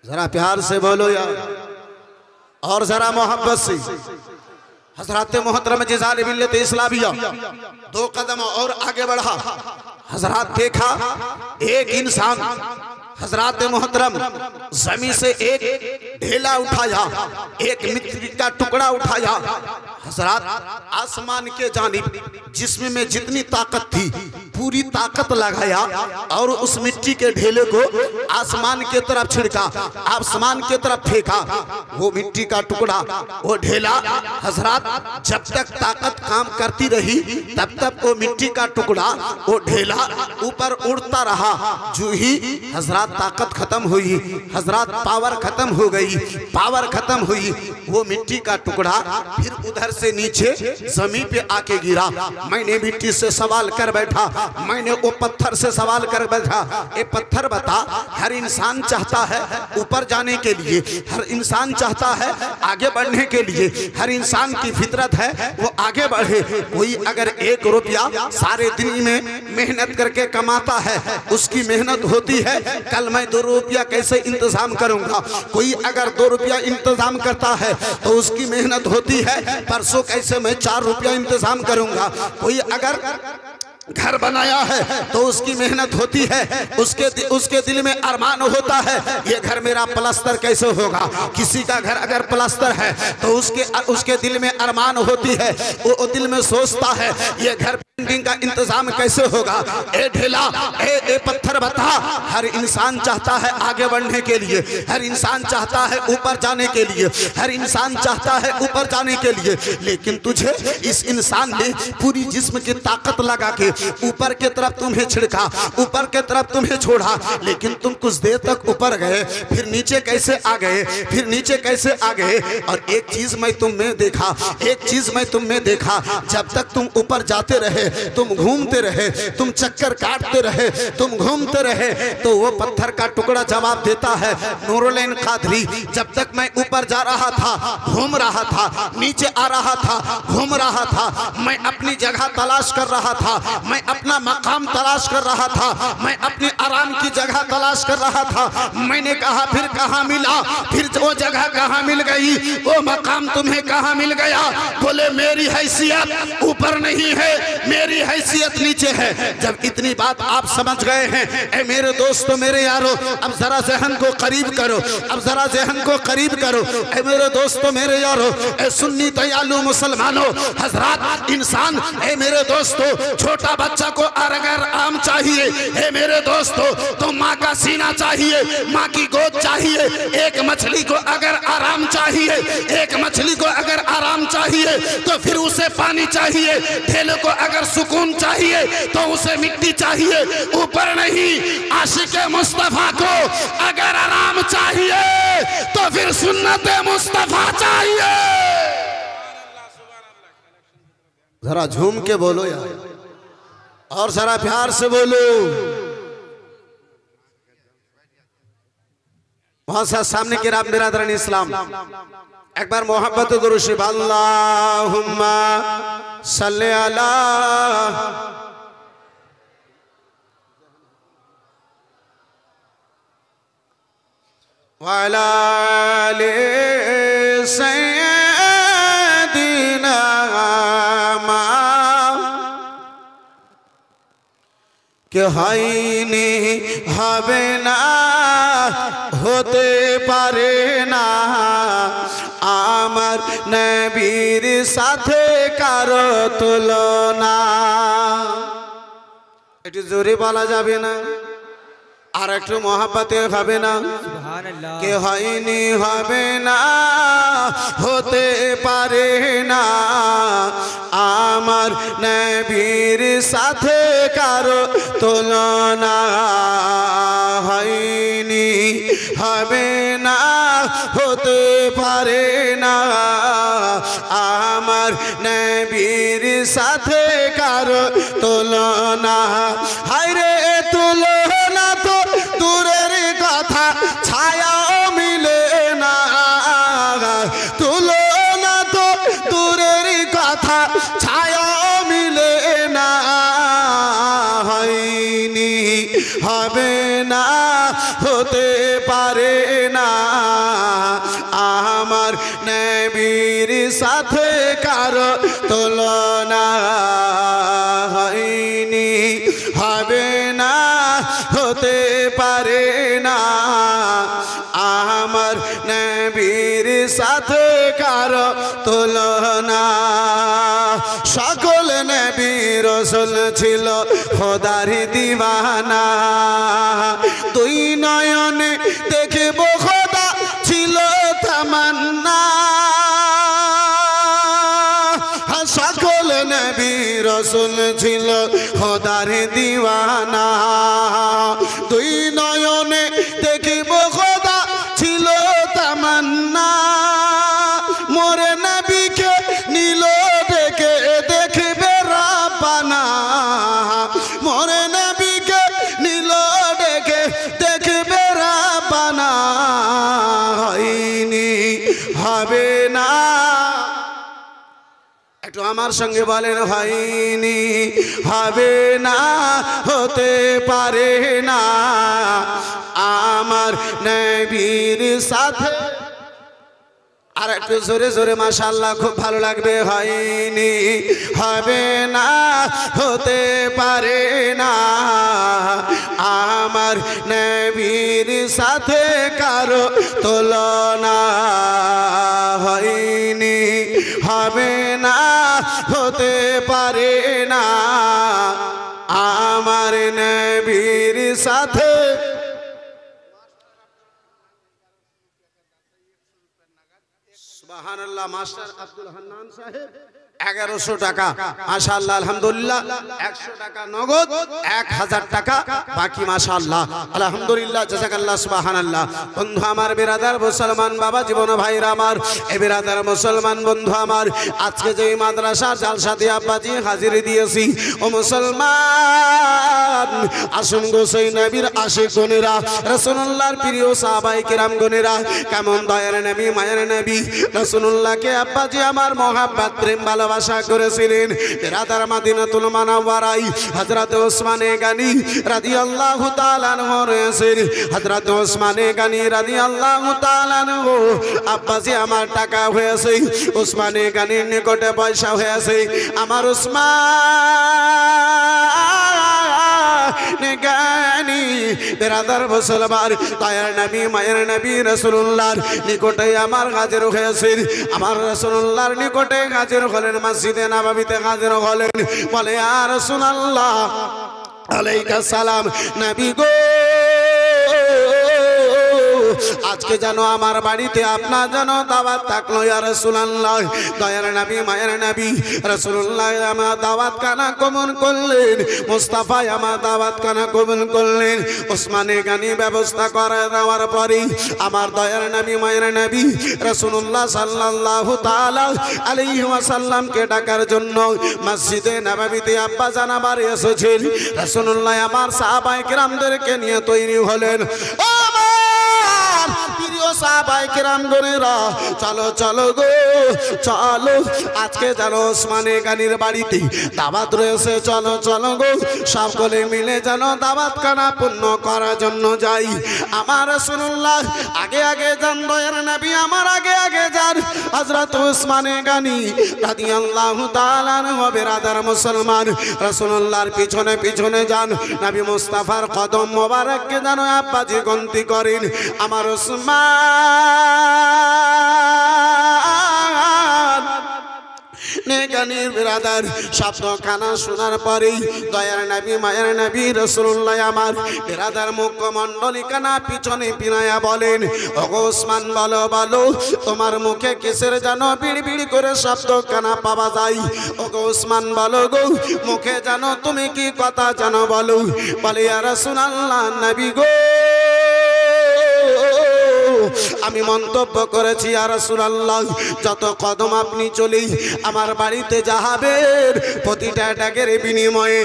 जरा प्यार से बोलो यार, और जरा मोहब्बत से। हजरत मोहतरम जिज़ाल मिल्लत इस्लामिया 2 कदम और आगे बढ़ा। हजरत देखा एक इंसान, हजरत मोहतरम जमीन से एक ढेला उठाया, एक मिट्टी का टुकड़ा उठाया। हजरत आसमान के जानिब जिस्म में जितनी ताकत थी पूरी ताकत लगाया और उस मिट्टी के ढेले को आसमान के तरफ छिड़का, आसमान के तरफ फेंका। वो मिट्टी का टुकड़ा, वो ढेला, हजरत जब तक ताकत काम करती रही तब तक वो मिट्टी का टुकड़ा, वो ढेला ऊपर उड़ता रहा। जो ही हजरत ताकत खत्म हुई, हजरत पावर खत्म हो गई, पावर खत्म हुई, वो मिट्टी का टुकड़ा फिर उधर से नीचे जमीन पे आके गिरा। मैंने मिट्टी से सवाल कर बैठा, मैंने वो पत्थर से सवाल कर बैठा, ये पत्थर बता, हर इंसान चाहता है ऊपर जाने के लिए, हर इंसान चाहता है आगे बढ़ने के लिए, हर इंसान की फितरत है वो आगे बढ़े। कोई अगर 1 रुपया सारे दिन में मेहनत करके कमाता है, उसकी मेहनत होती है कल मैं 2 रुपया कैसे इंतजाम करूंगा। कोई अगर 2 रुपया इंतजाम करता है तो उसकी मेहनत होती है परसों कैसे मैं 4 रुपया इंतजाम करूंगा। कोई अगर घर बनाया है तो उसकी मेहनत होती है, उसके दिल में अरमान होता है ये घर मेरा प्लास्टर कैसे होगा। किसी का घर अगर प्लास्टर है तो उसके दिल में अरमान होती है, वो दिल में सोचता है ये घर पेंटिंग का इंतजाम कैसे होगा। ए ढेला, ए पत्थर बता, हर इंसान चाहता है आगे बढ़ने के लिए, हर इंसान चाहता है ऊपर जाने के लिए, हर इंसान चाहता है ऊपर जाने के लिए, लेकिन तुझे इस इंसान ने पूरी जिस्म की ताकत लगा के ऊपर के तरफ तुम्हें छिड़का, ऊपर के तरफ तुम्हें छोड़ा, लेकिन तुम कुछ देर तक ऊपर गए फिर नीचे कैसे आ गए, फिर नीचे कैसे आ गए। और एक चीज मैं तुम में देखा, एक चीज मैं तुम में देखा, जब तक तुम ऊपर जाते रहे, तुम घूमते रहे, तुम चक्कर काटते रहे, तुम घूमते रहे, तो वो पत्थर का टुकड़ा जवाब देता है, नूरुल्लाह कादरी, जब तक मैं ऊपर जा रहा था, घूम रहा था, नीचे आ रहा था, घूम रहा था, मैं अपनी जगह तलाश कर रहा था, मैं अपना मकाम तलाश कर रहा था, मैं अपने आराम की जगह तलाश कर रहा था। मैंने कहा फिर कहाँ मिला, फिर वो जगह कहाँ मिल गई, वो मकाम तुम्हें कहाँ मिल गया। बोले मेरी हैसियत ऊपर नहीं है, मेरी हैसियत नीचे है। जब इतनी बात आप समझ गए हैं, ए मेरे दोस्तों, मेरे यारों, अब जरा ज़हन को करीब करो, अब जरा ज़हन को करीब करो। ए मेरे दोस्तों, मेरे यारों, ए सुन्नी दयालु मुसलमानों, हजरत इंसान, ए मेरे दोस्तों, छोटा बच्चा को अगर आम चाहिए, हे मेरे दोस्तों, तो माँ का सीना चाहिए, माँ की गोद चाहिए। एक मछली को अगर आराम चाहिए, एक मछली को अगर आराम चाहिए तो फिर उसे पानी चाहिए। ढेले को अगर सुकून चाहिए तो उसे मिट्टी चाहिए, ऊपर नहीं। आशिक़े मुस्तफा को अगर आराम चाहिए तो फिर सुन्नते मुस्तफा चाहिए। जरा झूम के बोलो यार, और जरा प्यार से बोलो। वहां से सामने की राब बिरादरान इस्लाम, एक बार मोहब्बत दुरूद शरीफ, अल्लाहुम्मा सल्ली अला व अला आलि सय्यदिना के हाइनी হবে না, হতে পারে না আমার নবীর সাথে কারো তুলনা। এটি জোরে বলা যাবে না, আর একটু মহব্বতে হবে না। কে হয়নি হবে না, হতে পারে না আমার নবীর সাথে কারো তুলনা। হয়নি হবে না, হতে পারে না আমার নবীর সাথে কারো তুলনা। হায় রে তুলনা তো দূরের কথা, ছায়াও মিলে না। তুলনা তো দূরের কথা, ছায়াও মিলে না। হয়নি হবে না, হতে পারে না আমার নবীর সাথে কারো তুলনা হয়নি হবে না হতে পারে না আমার নবীর সাথে কারো তুলনা সকল নবী রাসূল ছিল খোদার দিওয়ানা দুই নয়নে দেখব খোদা ছিল তামান্না সকল নবী রাসূল ছিল খোদার দিওয়ানা দুই নয়নে দেখব খোদা ছিল তামান্না মোরে নবীকে নীল দেখে দেখবে রাব্বানা মোরে নবীকে নীল দেখে দেখবে রাব্বানা হয়নি হবে না একটু আমার সঙ্গে বলেন হয়নি হবে না হতে পারে না আমার নবীর সাথে আর একটু জোরে জোরে মাশাআল্লাহ খুব ভালো লাগবে হয়নি হবে না হতে পারে না আমার নবীর সাথে কারো তুলনা হয়নি হবে না হতে পারে না আমার নবীর সাথে সুবহানাল্লাহ মাস্টার আব্দুল হান্নান সাহেব 1100 টাকা মাশাআল্লাহ আলহামদুলিল্লাহ 100 টাকা নগদ 1000 টাকা বাকি মাশাআল্লাহ আলহামদুলিল্লাহ জাযাকাল্লাহ সুবহানাল্লাহ বন্ধু আমার বিরাদার মুসলমান বাবা জীবন ভাইরা আমার এই বিরাদার মুসলমান বন্ধু আমার আজকে যে মাদ্রাসা জালসাতে আব্বাজি হাজিরি দিয়েছি ও মুসলমান আসুন গো সেই নবীর আশিক গনেরা রাসূলুল্লাহর প্রিয় সাহাবায়ে কিরাম গনেরা কেমন দয়ার নবী মায়ের নবী রাসূলুল্লাহকে আব্বাজি আমার মহব্বত প্রেম ভালোবাসা করেছিলেন বিরাদার মদিনাতুল মুনাওয়ারায় হযরত ওসমানে গনি রাদিয়াল্লাহু তাআলা আনহু রয়েছেন হযরত ওসমানে গনি রাদিয়াল্লাহু তাআলা আনহু আব্বাজি আমার টাকা হয়েছে ওসমানে গনির নিকটে পয়সা হয়েছে আমার ওসমান গানি বিরাদার মুসলমান দয়ার নবী মায়ের নবী রাসূলুল্লাহর নিকটে আমার হাজির হয়েছে আমার রাসূলুল্লাহর নিকটে হাজির হলেন মসজিদে নববীতে হাজির হলেন বলে ইয়া রাসূলুল্লাহ আলাইকা সালাম নবী গো আজকে জানো আমার বাড়িতে আপনার জানো দাওয়াত থাকলো ইয়া রাসূলুল্লাহ দয়ার নবী মায়ের নবী রাসূলুল্লাহ আমার দাওয়াত খানা কবুল করলেন মুস্তাফা আমার দাওয়াত খানা কবুল করলেন ওসমানে গনি ব্যবস্থা করে দেওয়ার পরে আমার দয়ার নবী মায়ের নবী রাসূলুল্লাহ সাল্লাল্লাহু তাআলা আলাইহি ওয়াসাল্লাম কে ডাকার জন্য মসজিদে নববীতে আব্বা জান আবার এসেছেন রাসূলুল্লাহ আমার সাহাবায়ে কিরামদেরকে নিয়ে তৈরি হলেন ও প্রিয় সাহাবায়ে কিরাম গনেরা চলো চলো গো চলো আজকে জানো ওসমানে গনির বাড়িতে দাওয়াত রয়েছে চলো চলো গো সকলে মিলে জানো দাওয়াত খানা পূর্ণ করার জন্য যাই আমার রাসূলুল্লাহ আগে আগে যান দয়ার নবী আমার আগে আগে যান হযরত ওসমানে গনি রাদিয়াল্লাহু তাআলা আনহু বিরাদার মুসলমান রাসূলুল্লাহর পিছনে পিছনে যান নবী মুস্তাফার কদম মোবারককে জানো আব্বাজি গন্তি করেন আমার ওসমান নেগানির বিরাদার শব্দ কানা শোনার পরেই দয়ার নবী মায়ের নবী রাসূলুল্লাহ আমার বিরাদার মুখমণ্ডলী কানা পিছনে পিনায়া বলেন ওগো ওসমান বলো বলো তোমার মুখে কিসের জানো বিড় বিড় করে শব্দ কানা পাওয়া যায় ওগো ওসমান বলো গো মুখে জানো তুমি কি কথা জানো বলো বলে ইয়া রাসূলুল্লাহ নবী গো আমি মন্তব্য করেছি ইয়া রাসূলুল্লাহ যত কদম আপনি চলেই আমার বাড়িতে যাবেন প্রতিটা টাকার বিনিময়ে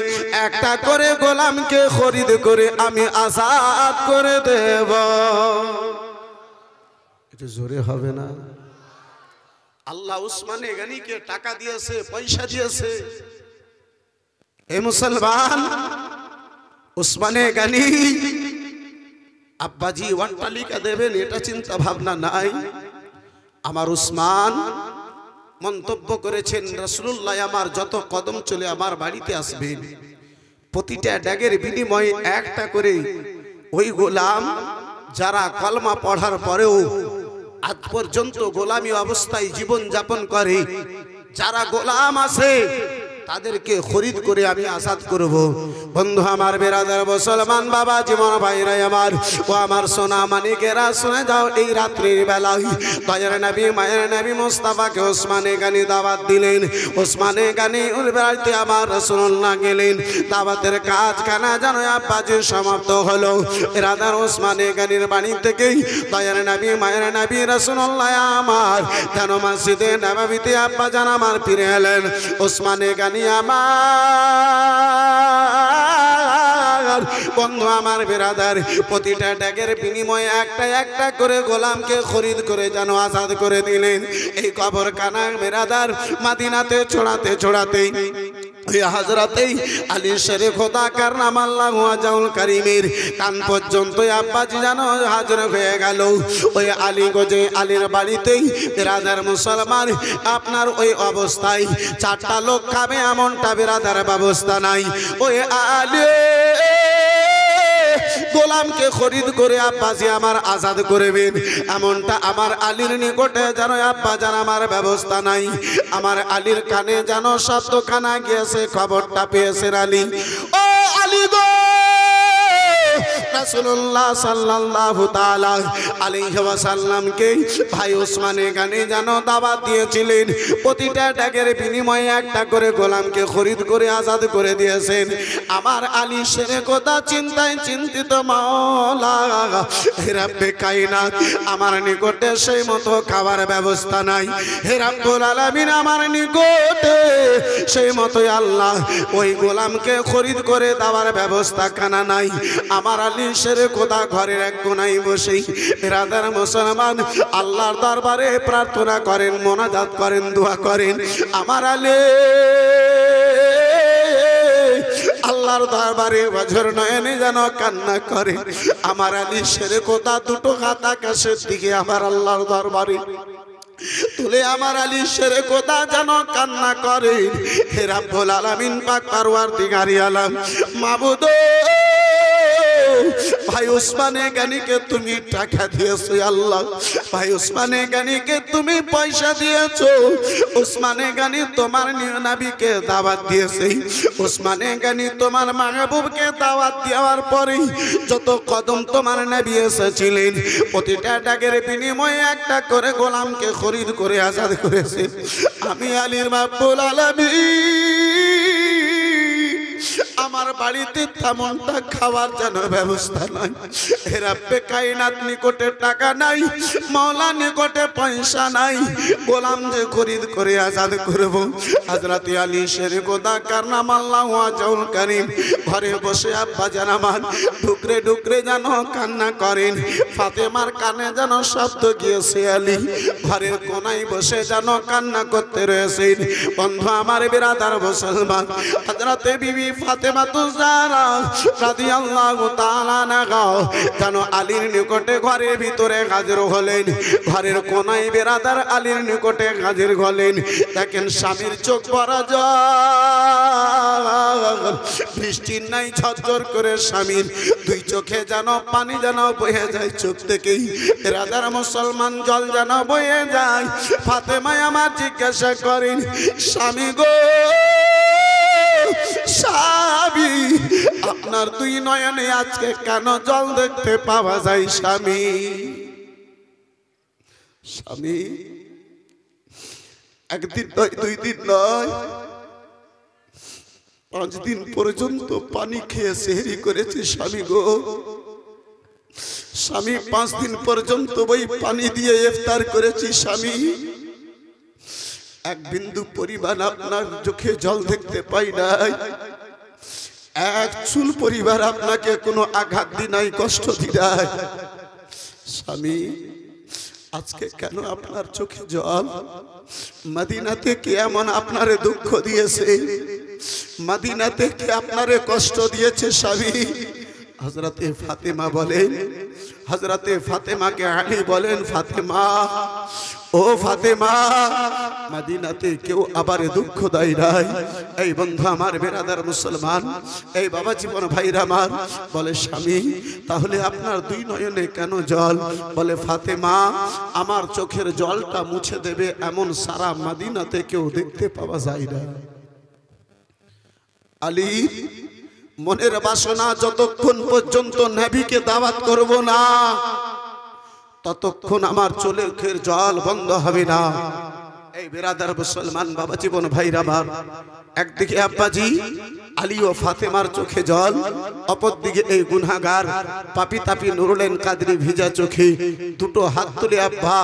একটা করে গোলামকে খরিদ করে আমি আজাদ করে দেব এটা জোরে হবে না আল্লাহ ওসমানে গনিকে টাকা দিয়েছে পয়সা দিয়েছে এ মুসলমান ওসমানে গনি আব্বাজি ওয়ান্টালিকা দেবেন এটা চিন্তা ভাবনা নাই। আমার উসমান মন্তব্য করেছেন, রাসূলুল্লাহ আমার যত কদম চলে আমার বাড়িতে আসবেন, প্রতিটা ড্যাগের বিনিময়ে একটা করে ওই গোলাম যারা কলমা পড়ার পরেও আজ পর্যন্ত গোলামি অবস্থায় জীবন যাপন করে, যারা গোলাম আছে তাদেরকে খরিদ করে আমি আজাদ করব। বন্ধু আমার, বেরাদার মুসলমান বাবা জীবন ভাইরা আমার, ও আমার সোনা মানিকেরা, শুনে যাও এই রাত্রির বেলায় দয়ার নবী মায়ের নবী মুস্তাফাকে ওসমানে গানি দাওয়াত দিলেন। ওসমানে গানি ওর বাড়িতে আমার রাসূলুল্লাহ গেলেন। দাওয়াতের কাজ কানা যেন আব্বাজি সমাপ্ত হলো। বেরাদার ওসমানে গানির বাড়ি থেকেই দয়ার নবী মায়ের নবী রাসূলুল্লাহ আমার যেন মসজিদে নববীতে আব্বা জান আমার ফিরে এলেন। ওসমানে গানি আমার বন্ধু আমার, বেরাদার প্রতিটা ড্যাগের বিনিময়ে একটা একটা করে গোলামকে খরিদ করে যেন আজাদ করে দিলেন। এই কবর কানা বেরাদার মাদিনাতে ছড়াতে ছড়াতেই ওই হযরতে আলী শেরে খোদা কাররামাল্লাহু ওয়াজহুল কারীমের কান পর্যন্ত আব্বাজি যেন হাজির হয়ে গেল। ওই আলী গজে আলীর বাড়িতেই বেরাদার মুসলমান আপনার ওই অবস্থায় চারটা লোক খাবে এমনটা বেরাদার ব্যবস্থা নাই। ওই আলী গোলামকে খরিদ করে আব্বাজি আমার আজাদ করবেন এমনটা আমার আলীর নিকটে যেন আব্বা জান আমার ব্যবস্থা নাই। আমার আলীর কানে যেন শব্দখানা গিয়েছে, খবরটা পেয়েছেন আলী। ও আলী গো, রাসূলুল্লাহ সাল্লাল্লাহু তাআলা আলাইহি ওয়াসাল্লামকে ভাই ওসমানে গানি যেন দাওয়াত দিয়েছিলেন, প্রতিটা ড্যাগের বিনিময়ে একটা করে গোলামকে খরিদ করে আজাদ করে দিয়েছেন। আমার আলী শেরে খোদা চিন্তায় চিন্তিত, মাওলা হে রব্বে কায়নাত, আমার নিকটে সেই মতো খাবার ব্যবস্থা নাই। হে রব্বুল আলামিন, আমার নিকটে সেই মতো আল্লাহ ওই গোলামকে খরিদ করে দেওয়ার ব্যবস্থা কানা নাই। আমার আলী শেরে খোদা ঘরের এক কোনায় বসেই বেরাদার মুসলমান আল্লাহর দরবারে প্রার্থনা করেন, মোনাজাত করেন, দোয়া করেন। আমার আলী আল্লাহর দরবারে বজর নয়নে যেন কান্না করে। আমার আলী শেরে খোদা দুটো হাত আকাশের দিকে আমার আল্লাহর দরবারে তুলে আমার আলী শেরে খোদা যেন কান্না করে। হে রাব্বুল আলামিন পাক পরওয়ারদিগারে আলম, মাবুদ ভাই ওসমানে গানিকে তুমি টাকা দিয়েছো আল্লাহ, ভাই ওসমানে গানিকে তুমি পয়সা দিয়েছো। ওসমানে গানি তোমার নবীকে দাওয়াত দিয়েছে, ওসমানে গানি তোমার মাহবুবকে দাওয়াত দেওয়ার পরে যত কদম তোমার নবী এসেছিলেন, প্রতিটা ডাকের বিনিময়ে একটা করে গোলামকে খরিদ করে আজাদ করেছে। আমি আলীর রাব্বুল আলামিন আমার বাড়িতে তেমনটা খাওয়ার যেন ব্যবস্থা নাই। হে রব্বে কায়নাত, নিকটে টাকা নাই, মাওলা নিকটে পয়সা নাই, গোলাম যে খরিদ করে আজাদ করব। হযরত আলী শেরে খোদা কাররামাল্লাহু ওয়াজহুল কারীম ঘরে বসে আব্বা জান আমার ঢুকরে ঢুকরে যেন কান্না করেন। ফাতেমার কানে যেন শব্দ গিয়েছে, আলী ঘরের কোনায় বসে যেন কান্না করতে রয়েছেন। বন্ধু আমার, বেরাদার মুসলমান, হযরতে বিবি ফাতেমা তুজারা রাদিয়াল্লাহু তাআলা আনহা যেন আলীর নিকটে ঘরের ভিতরে হাজির হলেন। ঘরের কোনায় বেরাদার আলীর নিকটে হাজির হলেন। দেখেন স্বামীর চোখ ভরা জল, বৃষ্টির নাই ঝরঝর করে স্বামীর দুই চোখে যেন পানি যেন বয়ে যায়, চোখ থেকেই বেরাদার মুসলমান জল যেন বয়ে যায়। ফাতেমা আমার জিজ্ঞাসা করেন, স্বামী গো, স্বামী আপনার দুই নয়নে আজকে কেন জল দেখতে পাওয়া যায়? স্বামী স্বামী একদিন নয়, দুই দিন নয়, 5 দিন পর্যন্ত পানি খেয়ে সেহরি করেছে স্বামী গো। স্বামী 5 দিন পর্যন্ত ওই পানি দিয়ে ইফতার করেছি স্বামী। এক বিন্দু পরিমাণ আপনার চোখে জল দেখতে পাই নাই, এক চুল পরিবার আপনাকে কোনো আঘাত দি নাই, কষ্ট দি নাই। স্বামী আজকে কেন আপনার চোখে জল? মদিনাতে কে এমন আপনারে দুঃখ দিয়েছে? মদিনাতে কে আপনারে কষ্ট দিয়েছে স্বামী? হযরতে ফাতেমা বলেন, হযরতে ফাতেমাকে আলী বলেন, ফাতেমা, ও ফাতেমা, মদিনাতে কেউ আবার দুঃখ দেয় নাই। এই বন্ধু আমার, বেরাদার মুসলমান, এই বাবা জীবন ভাইরা আমার বলে, স্বামী তাহলে আপনার দুই নয়নে কেন জল? বলে, ফাতেমা, আমার চোখের জলটা মুছে দেবে এমন সারা মদিনাতে কেউ দেখতে পাওয়া যায় না। আলী মনের বাসনা, যতক্ষণ পর্যন্ত নবীকে দাওয়াত করব না ততক্ষণ আমার চোখের জল বন্ধ হবে না। এই বেরাদার মুসলমান বাবা জীবন ভাইরা আমার, একদিকে আব্বাজি আলী ও ফাতেমার চোখে জল, অপরদিকে এই গুনাহগার পাপী তাপী নুরুলেন কাদরি ভিজা চোখে দুটো হাত তুলে আব্বা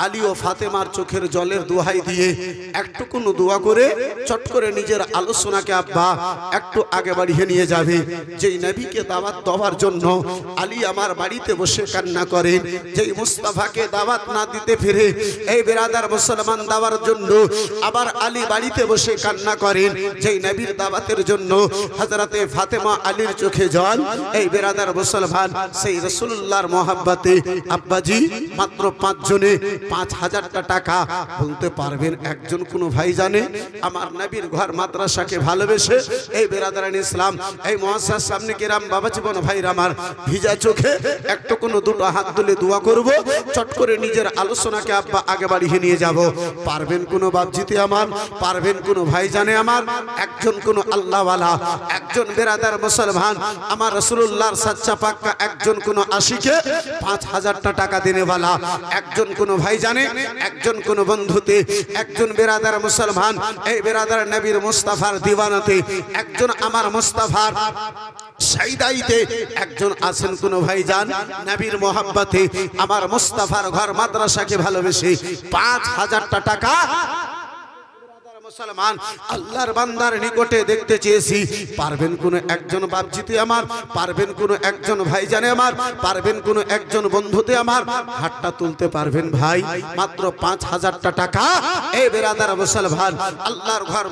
আলী ও ফাতেমার চোখের জলের দোহাই দিয়ে একটুকুনো দোয়া করে চট করে নিজের আলোচনাকে আব্বা একটু আগে বাড়িয়ে নিয়ে যাবে। যেই নবীকে দাওয়াত দেওয়ার জন্য আলী আমার বাড়িতে বসে কান্না করেন, যেই মুস্তাফাকে দাওয়াত না দিতে ফিরে এই বেরাদার মুসলমান দাওয়ার জন্য আবার আলী বাড়িতে বসে কান্না করেন, যেই নবীর দাওয়াতের জন্য হযরতে ফাতেমা আলীর চোখে জল। এই বেরাদার মুসলমান, সেই রাসূলুল্লাহর মহব্বতে আব্বাজি মাত্র 5 জনে 5000 টাকা বলতে পারবেন একজন কোন ভাই জানে? আমার নবীর ঘর মাদ্রাসাকে ভালোবেসে এই বেরাদারান ইসলাম, এই মুআসসাস সামনে কিরাম বাবা জীবন ভাইরা আমার, ভিজা চোখে একটু কোন দুটো হাত তুলে দোয়া করব, চট করে নিজের আলোচনাকে আব্বা আগে বাড়িয়ে নিয়ে যাব। পারবেন কোন বাপজিতে আমার? পারবেন কোন ভাই জানে আমার? একজন কোন আল্লাহওয়ালা, একজন বেরাদার মুসলমান আমার রাসূলুল্লাহর সাচ্চা পাক্কা একজন কোন আশিকে 5000 টাকা দেনেওয়ালা একজন কোন ভাই জানে? একজন কোন বন্ধুতে, একজন বেরাদার মুসলমান এই বেরাদার নবীর মুস্তাফার দিওয়ানাতে, একজন আমার মুস্তাফার সাইদাইতে একজন আছেন কোন ভাই জান? নবীর মোহাব্বতে আমার মুস্তাফার ঘর মাদ্রাসাকে ভালোবেসে 5000 টাকা মুসলমান আল্লাহর বান্দার নিকটে দেখতে চেয়েছি। পারবেন কোন একজন বাপজিতে আমার? পারবেন কোন একজন ভাই জানে আমার? পারবেন কোন একজন বন্ধুতে আমার? হাতটা তুলতে পারবেন ভাই? মাত্র 5000 টাকা এই বেরাদার মুসলমান আল্লাহর ঘর,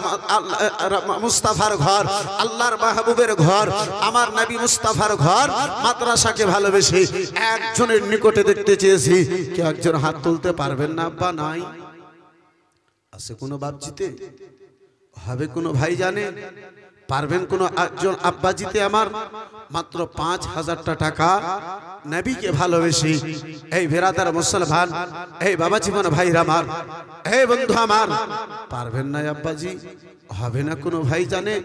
মুস্তাফার ঘর, আল্লাহর মাহবুবের ঘর, আমার নবী মুস্তাফার ঘর মাদ্রাসাকে ভালোবেসে একজনের নিকটে দেখতে চেয়েছি। কেউ একজন হাত তুলতে পারবেন না? আব্বা নাই? আছে কোনো বাপজিতে? হবে কোনো ভাই জানে? পারবেন কোনো একজন আব্বাজিতে আমার? মাত্র 5000 টাকা নবীকে ভালোবেসে এই বেরাদার মুসলমান, এই বাবা জীবন ভাইরা আমার, এই বন্ধু আমার, পারবেন না আব্বাজি? হবে না কোনো ভাই জানে?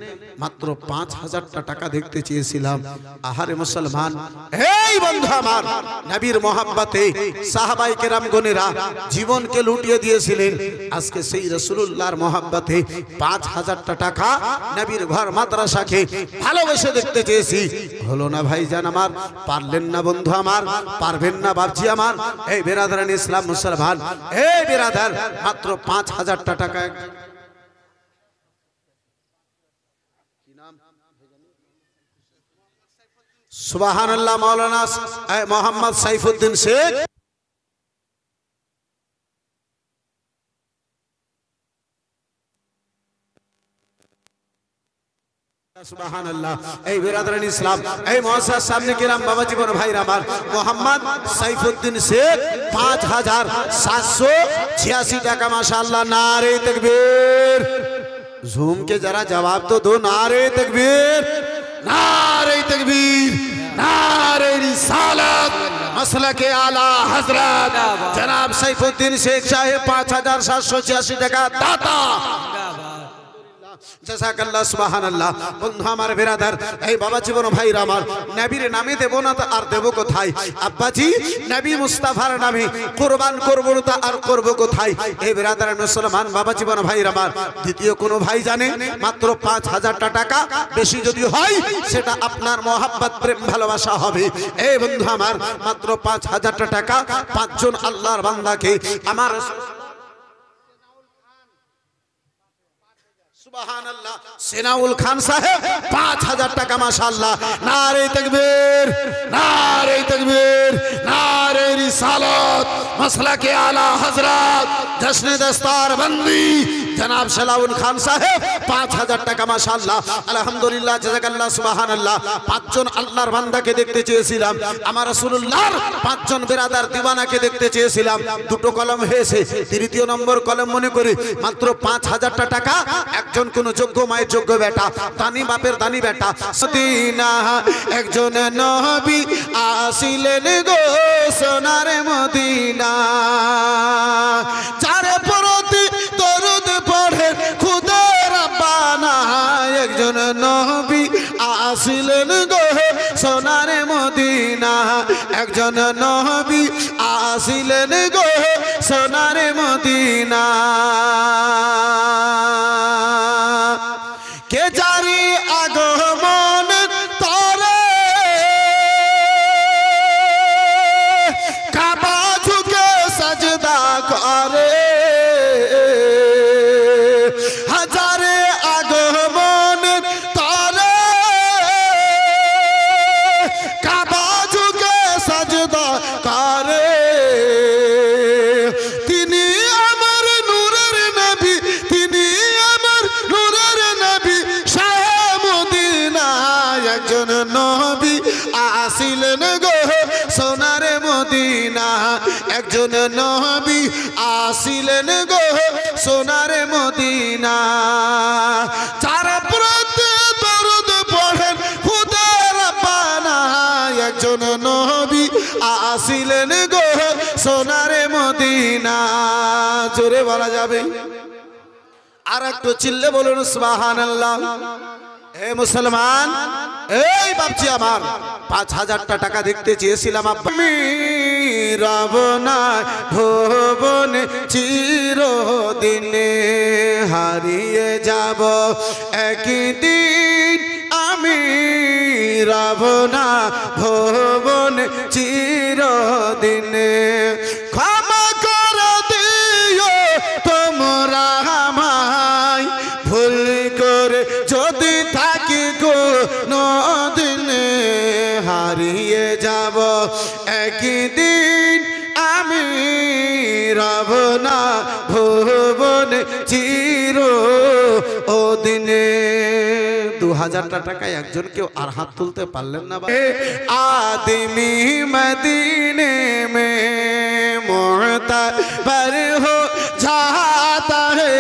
মাত্র 5000 টাকা দেখতে চেয়েছিলাম। আহারে মুসলমান, এই বন্ধু আমার, নবীর মোহাব্বতে সাহাবায়ে কেরাম গণেরা জীবনকে লুটিয়ে দিয়েছিলেন। আজকে সেই রাসূলুল্লাহর মোহাব্বতে 5000 টাকা নবীর ঘর মাদ্রাসাকে ভালোবেসে দেখতে চেয়েছি। হলো না ভাই জান আমার? পারলেন না বন্ধু আমার? পারবেন না বাপজি আমার? এই বেরাদারান ইসলাম মুসলমান, এই বেরাদার, মাত্র 5000 টাকা। সুবহানাল্লাহ। মাওলানা মোহাম্মদ সাইফুদ্দিন শেখ। সুবহানাল্লাহ। এই বেরাদারান ইসলাম, এই মুআসসাস সামনে কিরাম বাবা জীবন ভাইরা আমার, মোহাম্মদ সাইফুদ্দিন শেখ 5786 টাকা। মাশাআল্লাহ। নারে তাকবীর। ঝুম के जरा जवाब तो दो। नारे तकबीर, नारे तकबीर, नारे रिसालत, मसलके आला हजरत जनाब सैफुद्दीन शेख साहेब 5786 টাকা দাতা। জাযাকাল্লাহ। সুবহানাল্লাহ। বন্ধু আমার, বেরাদার, এই বাবা জীবন ভাইরা আমার, নবীর নামে দেব না তো আর দেব কোথায়? আব্বাজি নবী মুস্তাফার নামে কুরবান করব না তো আর করব কোথায়? এই বেরাদার মুসলমান বাবা জীবন ভাইরা আমার, দ্বিতীয় কোন ভাই জানে? মাত্র 5000 টাকা। বেশি যদি হয় সেটা আপনার মোহাব্বত প্রেম ভালোবাসা হবে। এই বন্ধু আমার, মাত্র 5000 টাকা 5 জন আল্লাহর বান্দাকে আমার সুবহানাল্লাহ সেনাউল খান সাহেব 5000 টাকা। মাশাআল্লাহ। নারে তাকবীর, নারে তাকবীর, নারে রিসালাত। मसला के आला हजरत जश्न दस्तार बंदी जनाब सलाउन खान साहेब 5000 টাকা माशाअल्लाह আলহামদুলিল্লাহ জাযাকাল্লাহ সুবহানাল্লাহ। পাঁচজন আল্লাহর বান্দাকে দেখতে চেয়েছিলাম, আমার রাসূলুল্লাহর পাঁচজন বেরাদার দিওয়ানাকে দেখতে চেয়েছিলাম। দুটো কলম হয়েছে, তৃতীয় নম্বর কলম মনে করি মাত্র 5000 টাকা। একজন কোন যোগ্য মায়ের যোগ্য বেটা, দানি বাপের দানি বেটা। মদিনা একজন নবী আসিলেন গো সোনার মদিনা, যার প্রতি দরুদ পড়ে খুদা রাব্বানা। একজন নবী আসিলেন গো সোনার মদিনা, একজন নবী আসিলেন গো সোনার মদিনা। কে জারি আগমন তরে কাবা ঝুঁকে সাজদা করে, হাজারে আগমন তরে কাবা ঝুঁকে সাজদা করে। তিনি আমার নূরের নবী, তিনি আমার নূরের নবী শাহ মদিনা। একজন নবী আসিলেন গো সোনার মদিনা, একজন নবী আসিলেন গো সোনার মদিনা। যার প্রতি দরুদ পড়েন খুদা রাব্বানা। একজন নবী আসিলেন গো সোনার মদিনা। জোরে বলা যাবে, আর একটু চিল্লে বলুন সুবহানাল্লাহ। এ মুসলমান, এই বাপজি আমার 5000 টাকা দেখতে চেয়েছিলাম আব্বা। আমি রাবনা ভুবন চিরদিনে হারিয়ে যাব একদিন, আমি রাবনা ভুবন চিরদিনে। ক্ষমা করে দিও তোমরা আমায়, ভুল করে যদি থাকি কোনো দিনে হারিয়ে যাব একদিন, আমি রাবনা ভুবন চির ও দিনে। 2000 টাকায় একজন কেউ আর হাত তুলতে পারলেন না। আদমি মদিনে মে মুতাবার হো जाता है,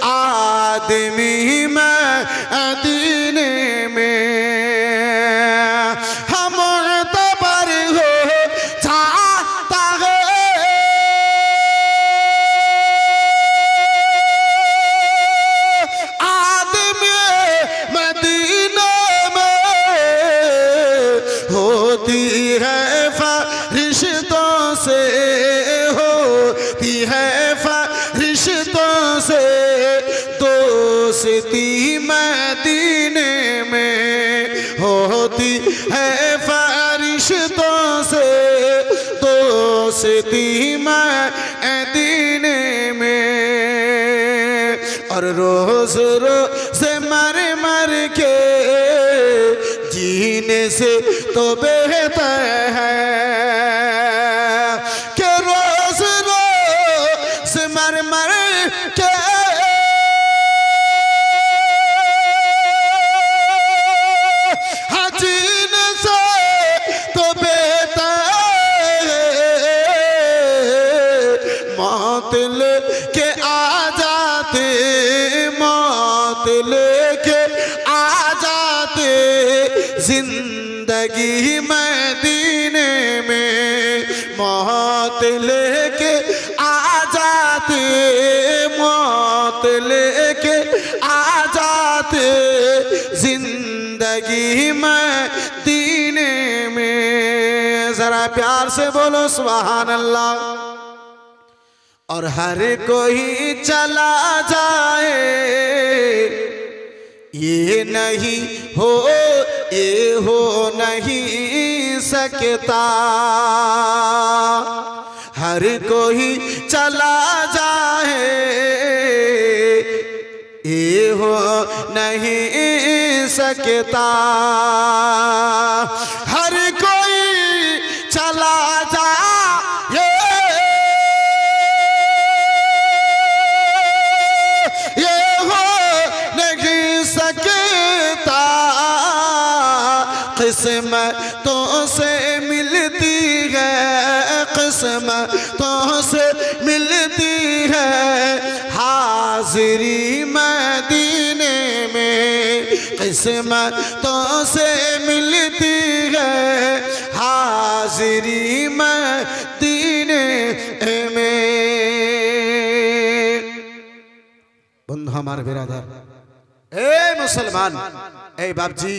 आदमी मदीने में हम मुतबर हो जाता है। आदमी मदीने में होती है फरिश्तों से, होती है फरिश्तों से दोस्ती मदीने में, होती है फरिश्तों से दोस्ती मदीने में। और रोज रोज मर मर के जीने से तो बेहतर है कि रोज रोज मर मर के जीने से तो बेहतर मौत लेके आ जाते, मौत लेके आ जाते जिंदगी मदीने में, मौत लेके आ जाते, मौत लेके आ जाते जिंदगी मदीने में। जरा प्यार से बोलो सुभान अल्लाह। और हर कोई चला जाए ये नहीं हो, ये हो नहीं सकता। हर कोई चला जाए ये हो नहीं सकता। हर कोई चला जाए से मिलती है हाजिरी मदीने में, किस्मतों से मिलती है हाजिरी मदीने में। बंधु हमारे बिरादर ए मुसलमान ए बापजी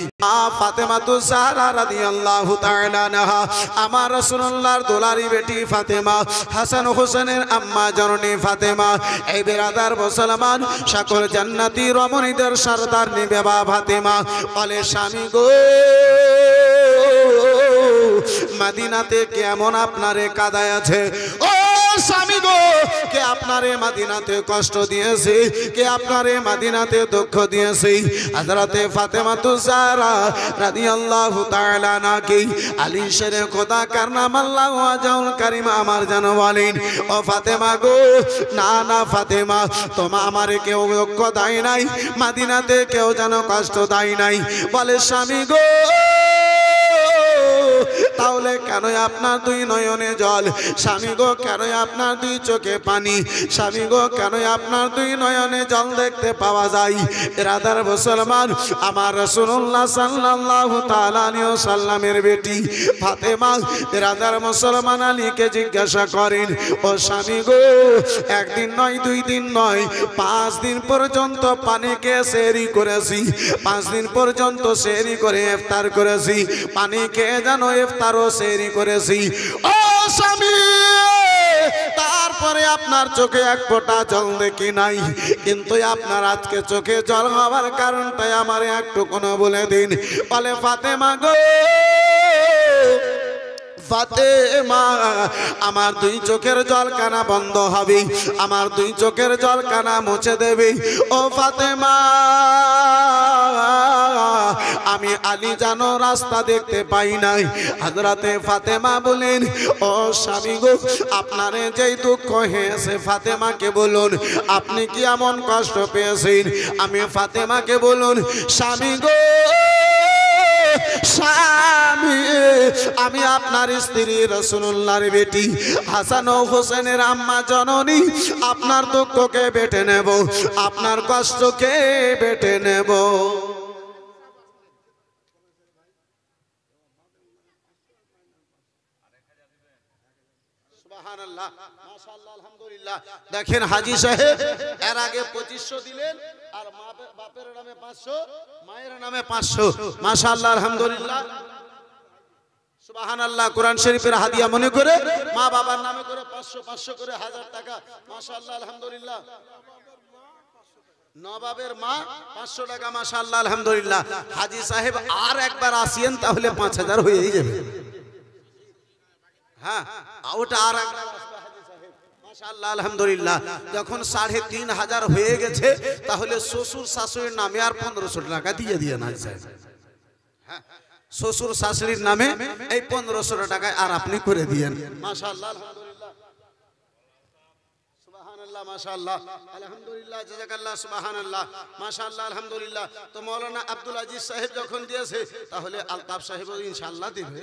फातिमा तो ज़हरा রাদিয়াল্লাহু তাআলা আনহা আমার রাসূলুল্লাহর দুলারি বেটি ফাতেমা হাসান হোসেনের আম্মা জননী ফাতেমা এই বিরাদার মুসলমান সকল জান্নাতি রমণীদের সরদার নিবে বা ফাতেমা বলে স্বামী গো মদিনাতে কেমন আপনারে কাদায় আছে ও স্বামী গো কে আপনারে মদিনাতে কষ্ট দিয়েছে কে আপনারে মদিনাতে দুঃখ দিয়েছে হযরতে ফাতেমা তো ज़हरा রাদিয়াল্লাহু তাআলা নাকি আলী শেরে খোদা কারনাম আল্লাহু আজাউল কারীম আমার জানো বলেন ও ফাতেমা গো না না ফাতেমা তোমা আমারে কেউ দুঃখ দেয় নাই মদিনাতে কেউ যেন কষ্ট দেয় নাই বলে স্বামী গো তাহলে কেন আপনার দুই নয়নে জল স্বামী গো কেন আপনার দুই চোখে পানি স্বামী গো কেন আপনার দুই নয়নে জল দেখতে পাওয়া যায় রাদার মুসলমান আমার রাসূলুল্লাহ সাল্লাল্লাহু তাআলা আলাইহি ওয়াসাল্লামের বেটি ফাতেমা রাদার মুসলমান আলীকে জিজ্ঞাসা করেন ও স্বামী গো একদিন নয় দুই দিন নয় 5 দিন পর্যন্ত পানি কে সেহরি করেছি 5 দিন পর্যন্ত সেহরি করে ইফতার করেছি পানি কে জানো ইফতারও সেহরি করেছি ও স্বামী তারপরে আপনার চোখে এক ফোঁটা জল দেখি নাই কিন্তু আপনার আজকে চোখে জল হওয়ার কারণটাই আমারে একটু কোনো বলে দিন বলে ফাতেমা গো ফাতেমা আমার দুই চোখের জল কানা বন্ধ হবে আমার দুই চোখের জল কানা মুছে দেবে ও ফাতেমা আমি আলী জানো রাস্তা দেখতে পাই নাই হযরতে ফাতেমা বলেন ও স্বামী গো আপনারে যেই দুঃখ হয়েছে ফাতেমাকে বলুন আপনি কি এমন কষ্ট পেয়েছেন আমি ফাতেমাকে বলুন স্বামী গো স্বামী আমি আপনার স্ত্রী রাসূলুল্লাহর বেটি হাসান ও হোসেনের আম্মা জননী আপনার দুঃখকে বেটে নেব আপনার কষ্টকে বেটে নেব সুবহানাল্লাহ মাশাআল্লাহ আলহামদুলিল্লাহ দেখেন হাজী সাহেব এর আগে 2500 দিলেন আর বাপের নামে 500 মায়ের নামে 500 মাশাআল্লাহ আলহামদুলিল্লাহ সুবহানাল্লাহ কোরআন শরীফের হাদিয়া মনে করে মা বাবার নামে করে 500 500 করে 1000 টাকা মাশাআল্লাহ আলহামদুলিল্লাহ নবাবের মা 500 টাকা মাশাআল্লাহ আলহামদুলিল্লাহ হাজী সাহেব আর একবার আসেন তাহলে 5000 হয়েই যাবে হ্যাঁ ওটা আর একবার আসবে হাজী সাহেব মাশাআল্লাহ আলহামদুলিল্লাহ যখন 3500 হয়ে গেছে তাহলে শ্বশুর শাশুড়ির নামে আর 1500 টাকা দিয়ে না সাহেব হ্যাঁ শ্বশুর শাশুড়ির নামে এই 1500 টাকা আর আপনি করে দিয়েন মাশাআল্লাহ আলহামদুলিল্লাহ সুবহানাল্লাহ মাশাআল্লাহ আলহামদুলিল্লাহ জাযাকাল্লাহ সুবহানাল্লাহ মাশাআল্লাহ আলহামদুলিল্লাহ তো মাওলানা আব্দুল আজিজ সাহেব যখন দিয়েছে তাহলে আলতাফ সাহেবও ইনশাআল্লাহ দিবে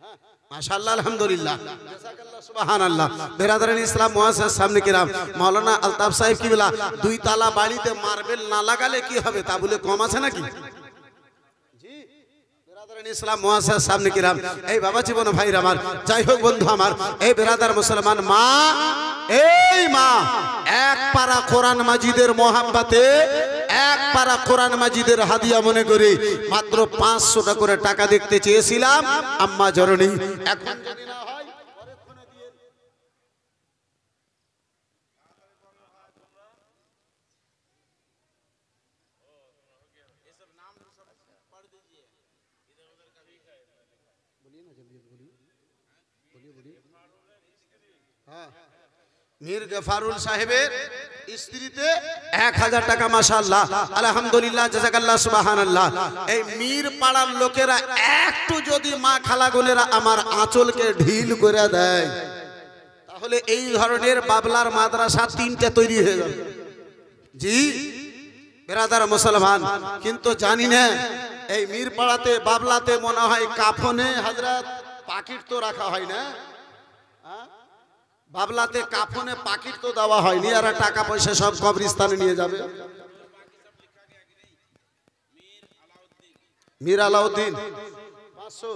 হ্যাঁ মাশাআল্লাহ আলহামদুলিল্লাহ জাযাকাল্লাহ সুবহানাল্লাহ বিরাদরান ইসলাম মুআজ্জাজ সামনে কিরাম মাওলানা আলতাফ সাহেব কি বলা দুই তালা বাড়িতে মার্বেল না লাগালে কি হবে তা বলে কম আছে নাকি জি বিরাদরান ইসলাম মুআজ্জাজ সামনে কিরাম এই বাবা জীবন ভাইরা আমার যাই হোক বন্ধু আমার এই বিরাদার মুসলমান মা এই মা এক পারা কোরআন মাজিদের মোহাব্বতে এক পারা কোরআন মাজিদের হাদিয়া মনে করে মাত্র 500 টাকা করে টাকা দেখতে চেয়েছিলাম আম্মা জননী এখন যদি না হয় পরের ফোনে দিয়ে এসব নাম সব পড় दीजिए इधर उधर का भी बोलिए ना जल्दी बोलिए हां मीर गफारुल साहेबेर স্ত্রীতে 1000 টাকা মাশাআল্লাহ আলহামদুলিল্লাহ জাযাকাল্লাহ সুবহানাল্লাহ এই মীর পাড়ার লোকেরা একটু যদি মা খালাগুনেরা আমার আঁচলকে ঢিল করে দেয় তাহলে এই ধরনের বাবলার মাদ্রাসা 3টা তৈরি হয়ে যাবে জি বিরাদার মুসলমান কিন্তু জানি না এই মীর পাড়াতে বাবলাতে মনে হয় কাফনে হযরত পাকিট তো রাখা হয় না হ্যাঁ বাবলাতে কাফনে পাকিট তো দেওয়া হয়নি, আর টাকা পয়সা সব কবরস্থানে নিয়ে যাবে। মীর আলাউদ্দিন 500,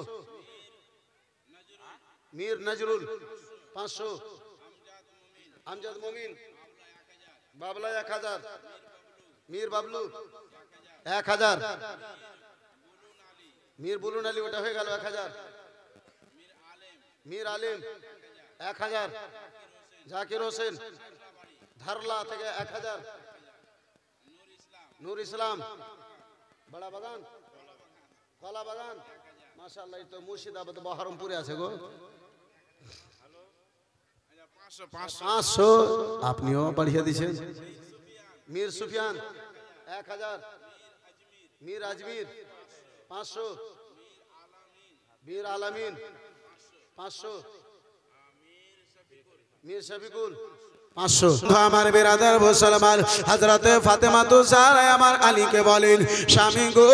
মীর নজরুল 500, আমজাদ মুমিন বাবলা 1000, মীর বাবলু 1000, মীর বুলুন আলী ওটা হয়ে গেল 1000, মীর আলিম 1000, জাকির হোসেন ধারলা থেকে 1000, নূর ইসলাম বড়া বাগান কলা বাগান মাশাআল্লাহ, তো মুর্শিদাবাদ বহরমপুরে আছে গো। 500 আপনিও বাড়িয়ে দিয়েছেন। মীর সুফিয়ান 1000, মীর আজমির 500, মীর আলামিন 500, মীর শফিকুল 500। আমার বিরাদার মুসলমান হযরতে ফাতেমা তো জাহরা আমার আলীকে বলেন, স্বামী গো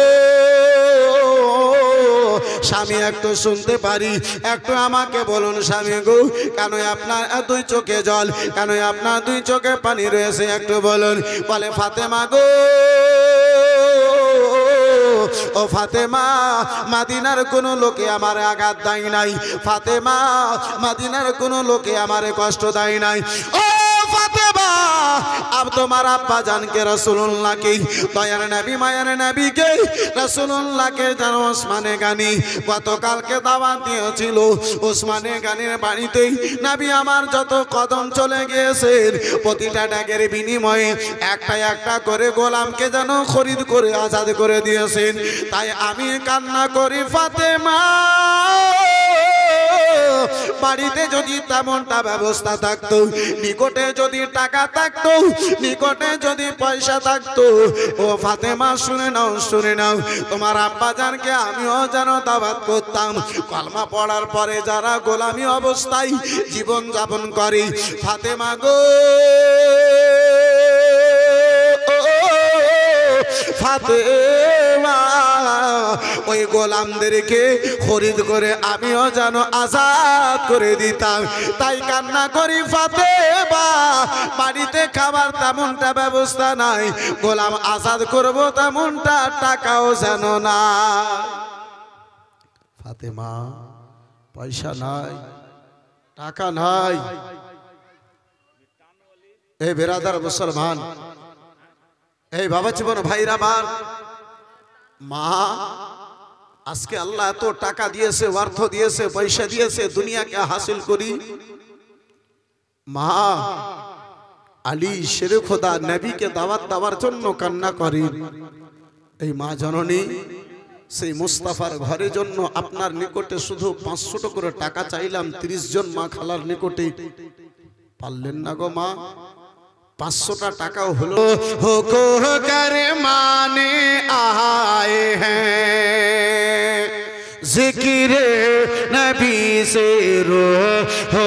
স্বামী একটু শুনতে পারি, একটু আমাকে বলুন স্বামী গো, কেন আপনার দুই চোখে জল, কেন আপনার দুই চোখে পানি রয়েছে একটু বলুন। বলে ফাতেমা গো ও ফাতেমা, মদিনার কোন লোকে আমার আঘাত দেয় নাই, ফাতেমা মদিনার কোন লোকে আমার কষ্ট দেয় নাই। ও ফাতেমা, अब तुम्हारा अब्बा जान के रसूलुल्लाह के दयार नबी मायार नबी के रसूलुल्लाह के जानो उस्माने गानी गतकाल के दावत दिएছিল उस्माने गानीर बाड़ीते नबी आमार যত কদম চলে গিয়েছেন প্রতিটা ডাকের বিনিময়ে একটা একটা করে গোলামকে যেন খরিদ করে আজাদ করে দিয়েছেন। তাই আমি কান্না করি ফাতেমা, বাড়িতে যদি তেমনটা ব্যবস্থা থাকতো, নিকটে যদি টাকা থাকতো, নিকটে যদি পয়সা থাকতো, ও ফাতেমা শুনে নাও শুনে নাও, তোমার আব্বা জানকে আমিও যেন দাওয়াত করতাম। কলমা পড়ার পরে যারা গোলামি অবস্থায় জীবন যাপন করে, ফাতেমা গো ফাতেমা ওই গোলামদেরকে খরিদ করে আমিও যেন আজাদ করে দিতাম। তাই কান্না করি ফাতেমা, বাড়িতে খাবার তেমনটা ব্যবস্থা নাই, গোলাম আজাদ করব তেমনটা টাকাও যেন না। ফাতেমা পয়সা নাই, টাকা নাই। এই বেরাদার মুসলমান, এই বাবা জীবন ভাইরা আমার, মা আজকে আল্লাহ এত টাকা দিয়েছে, অর্থ দিয়েছে, পয়সা দিয়েছে, দুনিয়াকে হাসিল করি। মা আলী শেরে খোদা নবীকে দাওয়াত দেওয়ার জন্য কান্না করি। এই মা জননী সেই মুস্তাফার ঘরের জন্য আপনার নিকটে শুধু 500 করে টাকা চাইলাম, 30 জন মা খালার নিকটে, পারলেন না গো মা। 500টা টাকাও হলো। हो कर माने आए हैं जिक्र नबी से रो, हो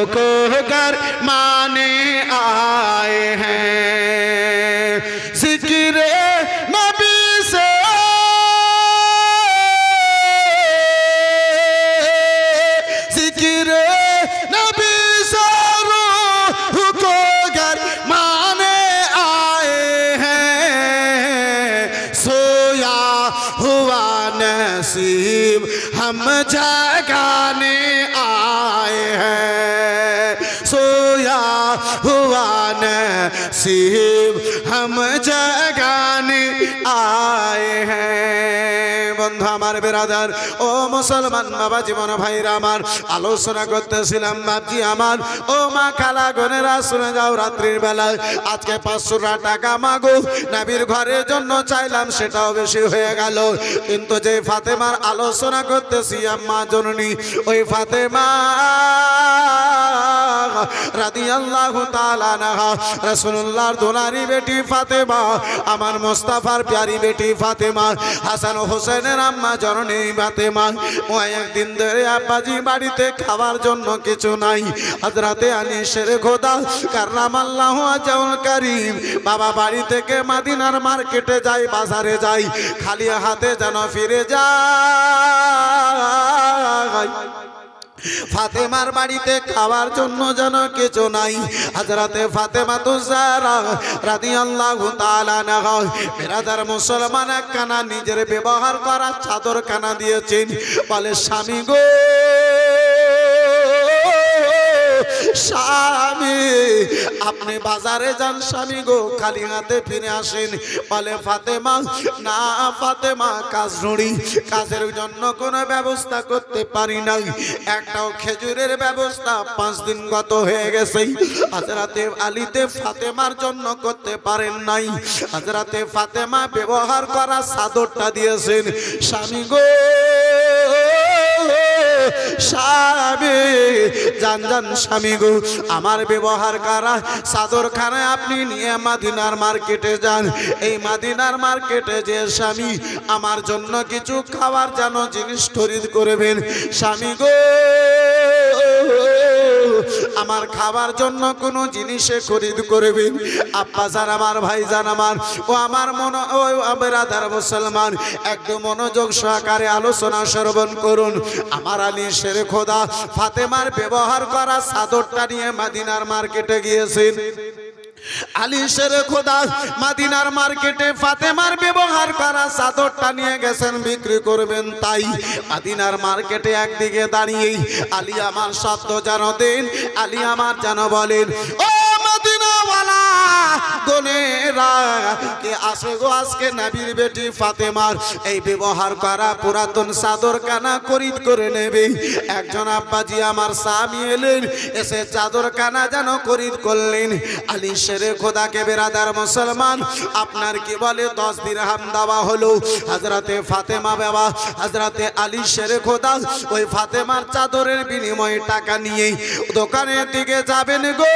कर माने आए हैं जिक्र नबी से, जिक्र नबी से रो को कर माने आए हैं, सोया हुआ नसीब हम जगाने आए हैं, सोया हुआ नसीब हम जगाने आए हैं। বন্ধু আমার বেরাদার ও মুসলমান বাবা জীবন ভাইরা আমার, আলোচনা করতেছিলাম বাপজি আমার, ও মা খালা গনেরা শুনে যাও, রাত্রির বেলায় আজকে 500 টাকা মাগো নবীর ঘরের জন্য চাইলাম, সেটাও বেশি হয়ে গেল। কিন্তু যে ফাতেমার আলোচনা করতেছি আম্মা জননী, ওই ফাতেমা রাদিয়াল্লাহু তাআলা আনহা, রাসূলুল্লাহর দুলারি বেটি ফাতেমা, আমার মুস্তাফার প্যারি বেটি ফাতেমা, হাসান ও হোসেনের আম্মা জননী ফাতেমা। ও একদিন ধরে আব্বাজি বাড়িতে খাবার জন্য কিছু নাই, হযরতে আলী শেরে খোদা কাররামাল্লাহু ওয়াজহুল কারীম বাবা বাড়ি থেকে মদিনার মার্কেটে যাই, বাজারে যাই, খালি হাতে যেন ফিরে যায়। ফাতেমার বাড়িতে খাওয়ার জন্য যেন কিছু নাই। হযরতে ফাতেমাতুজ জাহরা রাদিয়াল্লাহু তাআলা আনহা বিরাদার মুসলমান একখানা নিজের ব্যবহার করা চাদর কানা দিয়েছেন। বলে স্বামী গো স্বামী আপনি বাজারে যান স্বামী গো, খালি হাতে ফিরে আসেন। বলে ফাতেমা না ফাতেমা কাজ নড়ি, কাজের জন্য কোনো ব্যবস্থা করতে পারি নাই, একটাও খেজুরের ব্যবস্থা 5 দিন গত হয়ে গেছে। হযরতে আলীতে ফাতেমার জন্য করতে পারেন নাই। হযরতে ফাতেমা ব্যবহার করা চাদরটা দিয়েছেন। স্বামী গো স্বামী জান জান স্বামী গো আমার ব্যবহার করা চাদরখানা আপনি নিয়ে মদিনার মার্কেটে যান। এই মদিনার মার্কেটে যে স্বামী আমার জন্য কিছু খাবার যেন জিনিস খরিদ করবেন। স্বামী গো আমার খাবার জন্য কোনো জিনিসে খরিদ করবেন। আব্বা জান আমার ভাই জান আমার ও আমার মনে ও বেরাদার মুসলমান একদম মনোযোগ সহকারে আলোচনা শ্রবণ করুন। আমার আলী শের খোদা ফাতেমার ব্যবহার করা চাদরটা নিয়ে মদিনার মার্কেটে গিয়েছেন। আলী শের খোদা মদিনার মার্কেটে ফাতেমার ব্যবহার করা চাদরটা নিয়ে গেছেন বিক্রি করবেন। তাই মদিনার মার্কেটে একদিকে দাঁড়িয়ে আলী আমার শব্দ যেন দেন, আলী আমার যেন বলেন ও মদিনাওয়ালা গোনেরা কে আসে গো আজকে নবীর বেটি ফাতেমার এই ব্যবহার করা পুরাতন চাদর কানা খরিদ করে নেবে। একজন আব্বাজি আমার স্বামী এলেন, এসে চাদর কানা যেন খরিদ করলেন। আলী শেরে খোদাকে বেরাদার মুসলমান আপনার কি বলে 10 দিরহাম দেওয়া হলো। হযরতে ফাতেমা বাবা হযরতে আলী শেরে খোদা ওই ফাতেমার চাদরের বিনিময়ে টাকা নিয়ে দোকানের দিকে যাবেন গো।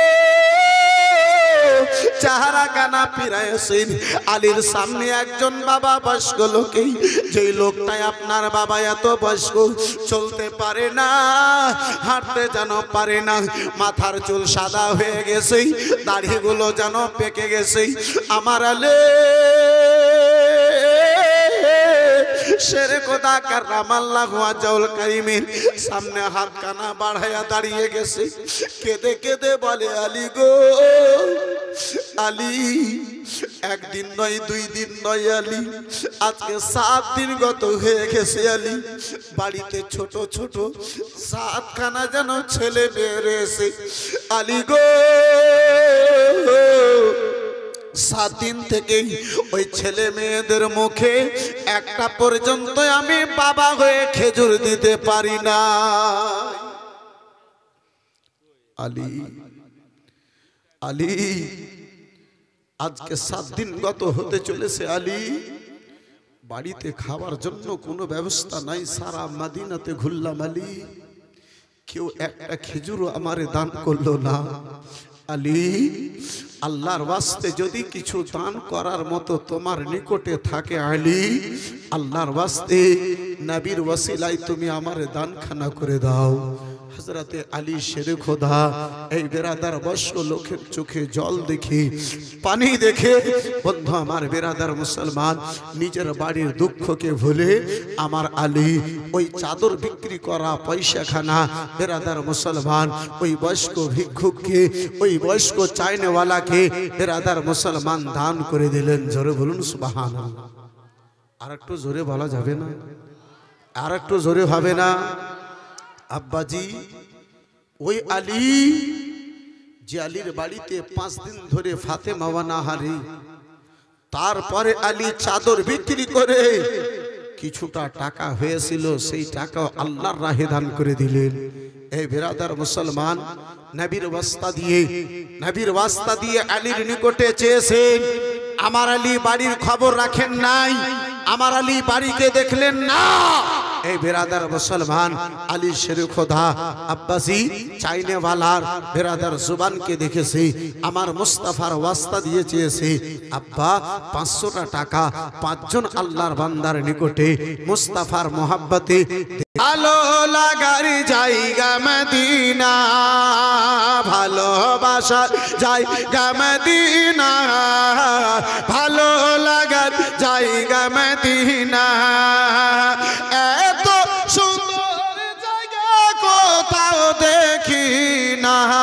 চেহারা কানা ফিরাইছেন। আলীর সামনে একজন বাবা বয়স্ক লোকে, যেই লোকটাই আপনার বাবা এত বয়স্ক, চলতে পারে না, হাঁটতে যেন পারে না, মাথার চুল সাদা হয়ে গেছে, দাড়িগুলো যেন পেকে গেছে। আমার আলী শেরে খোদা কাররামাল্লাহু ওয়াজহুল কারীমের সামনে হাত কানা বাড়ায়া দাঁড়িয়ে গেছে। কেঁদে কেঁদে বলে আলী গো আলী একদিন নয় 2 দিন নয় আলী আজকে 7 দিন গত হয়ে গেছে। আলী বাড়িতে ছোট ছোট 7খানা যেন ছেলে মেয়ে রয়েছে। আলী গো 7 দিন থেকে ওই ছেলে মেয়েদের মুখে একটা পর্যন্ত আমি বাবা হয়ে খেজুর দিতে পারি না। আলী আলী আজকে 7 দিন গত হতে চলেছে। আলী বাড়িতে খাওয়ার জন্য কোনো ব্যবস্থা নাই, সারা মদিনাতে ঘুরলাম আলী, কেউ একটা খেজুরও আমারে দান করলো না। আলী আল্লাহর ওয়াস্তে যদি কিছু দান করার মতো তোমার নিকটে থাকে আলী আল্লাহর ওয়াস্তে নবীর ওসিলায় তুমি আমারে দানখানা করে দাও। হযরতে আলী শেরে খোদা এই বেরাদার বয়স্ক লোকের চোখে জল দেখে পানি দেখে বন্ধু আমার বেরাদার মুসলমান নিজের বাড়ির দুঃখকে ভুলে আমার আলী ওই চাদর বিক্রি করা পয়সাখানা বেরাদার মুসলমান ওই বয়স্ক ভিক্ষুককে ওই বয়স্ক চাইনেওয়ালাকে বেরাদার মুসলমান দান করে দিলেন। জোরে বলুন সুবহানাল্লাহ। আর একটু জোরে বলা যাবে না? আর একটু জোরে হবে না? আব্বাজি ওই আলী যে আলীর বাড়িতে 5 দিন ধরে ফাতেমা ওয়ানাহারি, তারপরে আলী চাদর বিক্রি করে কিছুটা টাকা হয়েছিল, সেই টাকা আল্লাহর রাহে দান করে দিলেন। এই বেরাদার মুসলমান নবীর ওয়াস্তা দিয়ে আলীর নিকটে চেয়েছেন, আমার আলী বাড়ির খবর রাখেন নাই, আমার আলী বাড়িকে দেখলেন না। এই বেরাদার মুসলমান আলী শেরে খোদা আব্বাসি চাইনেওয়ালার বেরাদার জুবানকে দেখেছে, আমার মুস্তাফার ওয়াস্তা দিয়ে চেয়েছে, আব্বা 500টা টাকা 5 জন আল্লাহর বান্দার নিকটে মুস্তাফার মোহাব্বতে ভালো লাগার জায়গা মদিনা, ভালোবাসার জায়গা মদিনা, ভালো লাগার জায়গা মদিনা। এত সুন্দর জায়গা কোথায় कहा